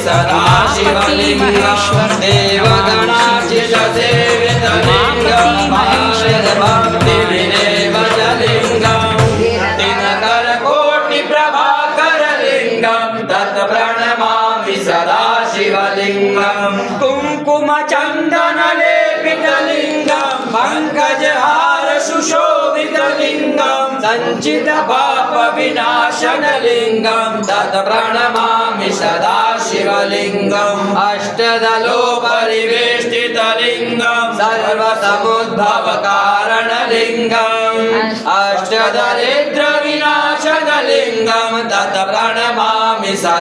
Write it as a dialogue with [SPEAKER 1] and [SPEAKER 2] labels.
[SPEAKER 1] सदा शिवलिङ्गं देवगणार्चितसेवितलिङ्गं भक्तिविनेवजलिङ्गं दिनकरकोटिप्रभाकरलिङ्गं तत्प्रणमामि सदा शिवलिङ्गं कुङ्कुमचन्दनलेपितलिङ्गं पङ्कजहार सुशोभितलिङ्गं सञ्चितपापविनाशनलिङ्गं तत्प्रणमामि सदा शिवलिङ्गम् अष्टदलोपरिवेष्टितलिङ्गं सर्वसमुद्भवकारणलिङ्गम् अष्टदरिद्रविनाशनलिङ्गं तत्प्रणमामि सदा